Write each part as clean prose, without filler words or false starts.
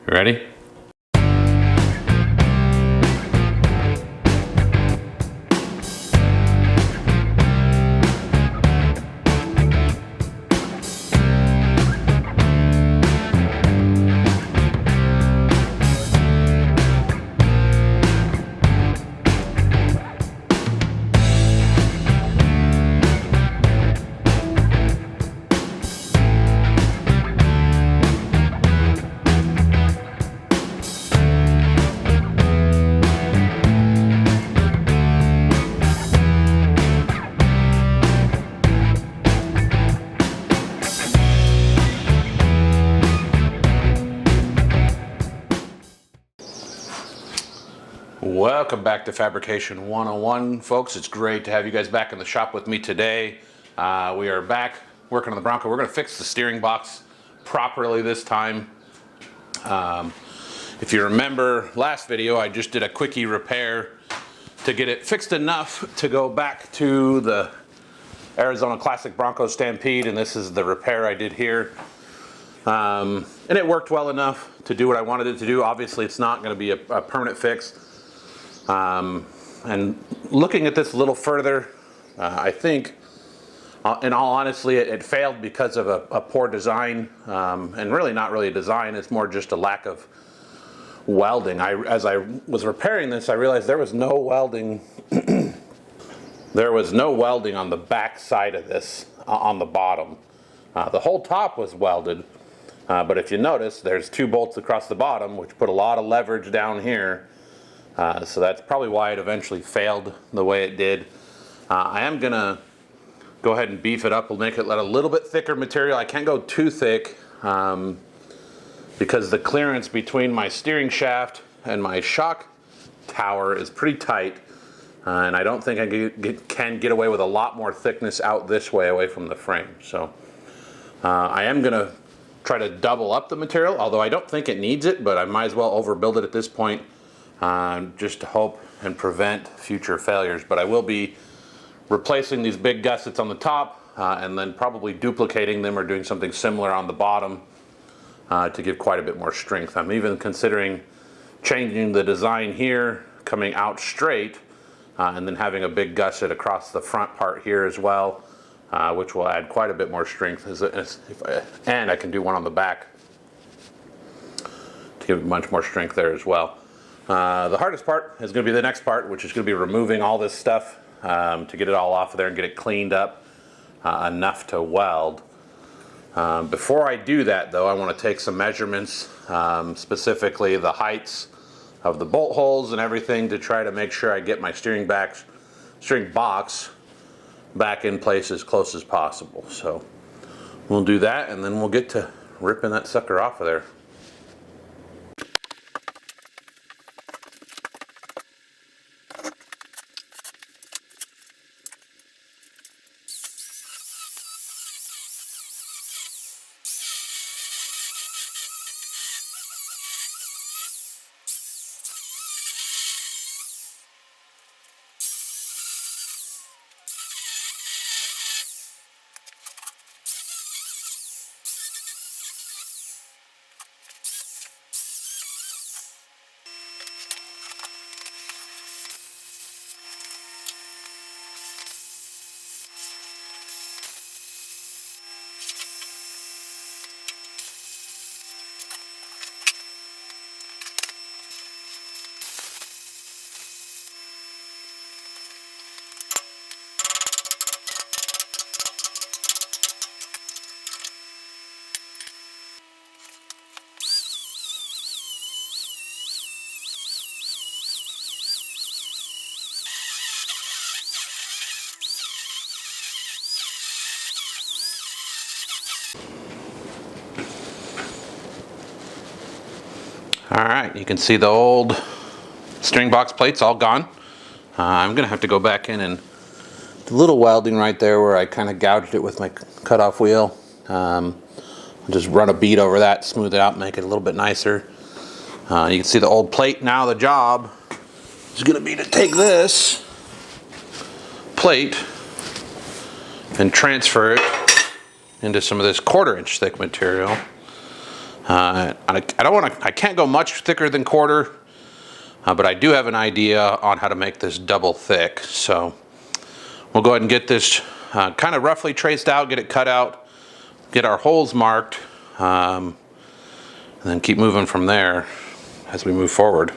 Ready? Welcome back to Fabrication 101, folks. It's great to have you guys back in the shop with me today. We are back working on the Bronco. We're going to fix the steering box properly this time. If you remember last video, I just did a quickie repair to get it fixed enough to go back to the Arizona Classic Bronco Stampede, and this is the repair I did here. And it worked well enough to do what I wanted it to do. Obviously, it's not going to be a permanent fix. And looking at this a little further, I think, in all honesty, it failed because of a poor design, and really not really a design. It's more just a lack of welding. As I was repairing this, I realized there was no welding. There was no welding on the back side of this, on the bottom. The whole top was welded, but if you notice, there's 2 bolts across the bottom, which put a lot of leverage down here. So that's probably why it eventually failed the way it did. I am going to go ahead and beef it up. We'll make it a little bit thicker material. I can't go too thick because the clearance between my steering shaft and my shock tower is pretty tight. And I don't think I can get away with a lot more thickness out this way away from the frame. So I am going to try to double up the material, although I don't think it needs it, but I might as well overbuild it at this point. Just to hope and prevent future failures. But I will be replacing these big gussets on the top and then probably duplicating them or doing something similar on the bottom to give quite a bit more strength. I'm even considering changing the design here, coming out straight, and then having a big gusset across the front part here as well, which will add quite a bit more strength. And I can do one on the back to give much more strength there as well. The hardest part is going to be the next part, which is going to be removing all this stuff to get it all off of there and get it cleaned up enough to weld. Before I do that, though, I want to take some measurements, specifically the heights of the bolt holes and everything, to try to make sure I get my steering box back in place as close as possible. So we'll do that, and then we'll get to ripping that sucker off of there. Alright, you can see the old steering box plates all gone. I'm going to have to go back in and the little welding right there where I kind of gouged it with my cutoff wheel. I'll just run a bead over that, smooth it out, make it a little bit nicer. You can see the old plate. Now the job is going to be to take this plate and transfer it into some of this 1/4 inch thick material. I can't go much thicker than 1/4, but I do have an idea on how to make this double thick. So we'll go ahead and get this kind of roughly traced out, get it cut out, get our holes marked, and then keep moving from there as we move forward.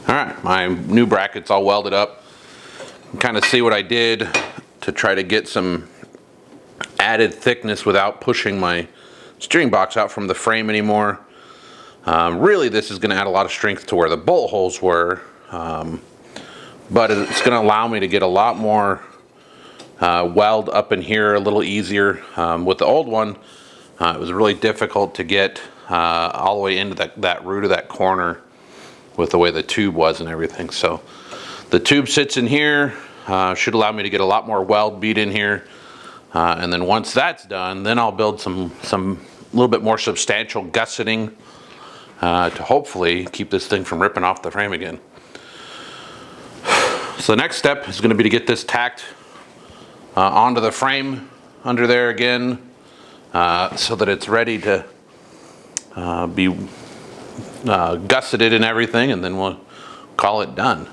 All right, my new bracket's all welded up. Kind of see what I did to try to get some added thickness without pushing my steering box out from the frame anymore. Really, this is going to add a lot of strength to where the bolt holes were, but it's going to allow me to get a lot more weld up in here a little easier. With the old one, it was really difficult to get all the way into that root of that corner with the way the tube was and everything. So the tube sits in here, should allow me to get a lot more weld bead in here. And then once that's done, then I'll build some little bit more substantial gusseting to hopefully keep this thing from ripping off the frame again. So the next step is going to be to get this tacked onto the frame under there again, so that it's ready to be gusseted and everything, and then we'll call it done.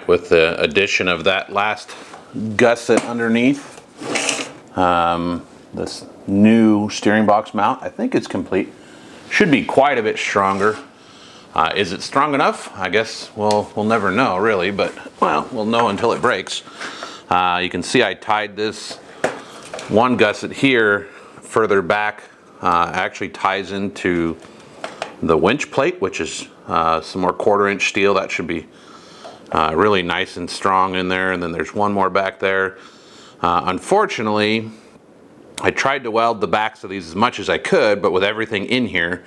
With the addition of that last gusset underneath, this new steering box mount, I think it's complete. Should be quite a bit stronger. Is it strong enough? I guess we'll never know really, but well, we'll know until it breaks. You can see I tied this one gusset here further back. Actually ties into the winch plate, which is some more 1/4" steel. That should be really nice and strong in there, and then there's one more back there. Unfortunately, I tried to weld the backs of these as much as I could, but with everything in here,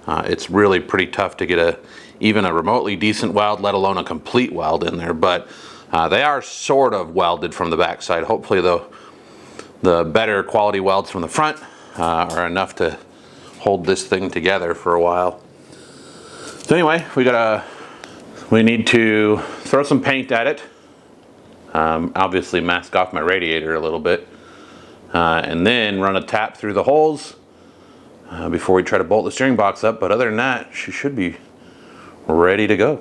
it's really pretty tough to get even a remotely decent weld, let alone a complete weld in there. But they are sort of welded from the back side. Hopefully the better quality welds from the front are enough to hold this thing together for a while. So anyway, we need to throw some paint at it, obviously mask off my radiator a little bit, and then run a tap through the holes before we try to bolt the steering box up. But other than that, she should be ready to go.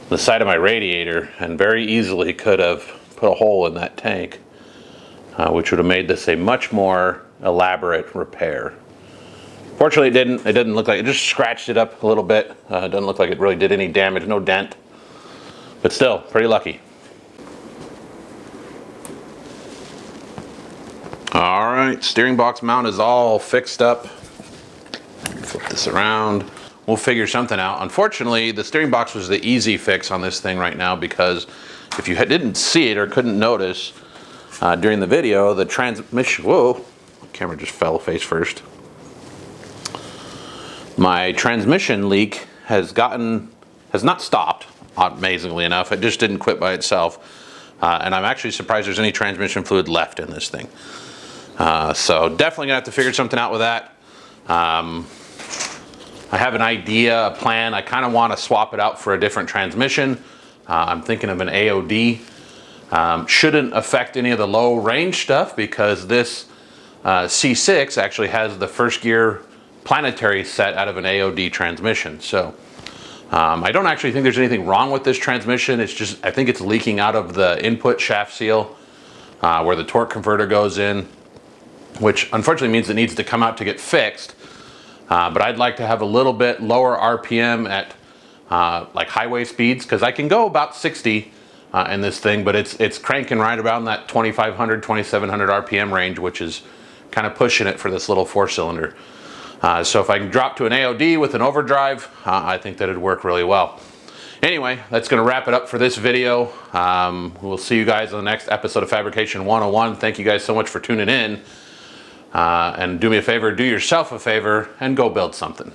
The side of my radiator, and very easily could have put a hole in that tank, which would have made this a much more elaborate repair. Fortunately, it didn't look like it, just scratched it up a little bit. It doesn't look like it really did any damage, no dent, but still pretty lucky. All right, steering box mount is all fixed up. Flip this around. We'll figure something out. Unfortunately, the steering box was the easy fix on this thing right now, because if you didn't see it or couldn't notice during the video, the transmission, whoa, the camera just fell face first. My transmission leak has not stopped, amazingly enough. It just didn't quit by itself. And I'm actually surprised there's any transmission fluid left in this thing. So definitely gonna have to figure something out with that. I have an idea, a plan. I kind of want to swap it out for a different transmission. I'm thinking of an AOD. Shouldn't affect any of the low range stuff because this C6 actually has the first gear planetary set out of an AOD transmission. So I don't actually think there's anything wrong with this transmission. It's just, I think it's leaking out of the input shaft seal where the torque converter goes in, which unfortunately means it needs to come out to get fixed. But I'd like to have a little bit lower RPM at like highway speeds, because I can go about 60 in this thing, but it's cranking right around that 2500, 2700 RPM range, which is kind of pushing it for this little 4-cylinder. So if I can drop to an AOD with an overdrive, I think that'd work really well. Anyway, that's going to wrap it up for this video. We'll see you guys on the next episode of Fabrication 101. Thank you guys so much for tuning in. And do me a favor, do yourself a favor, and go build something.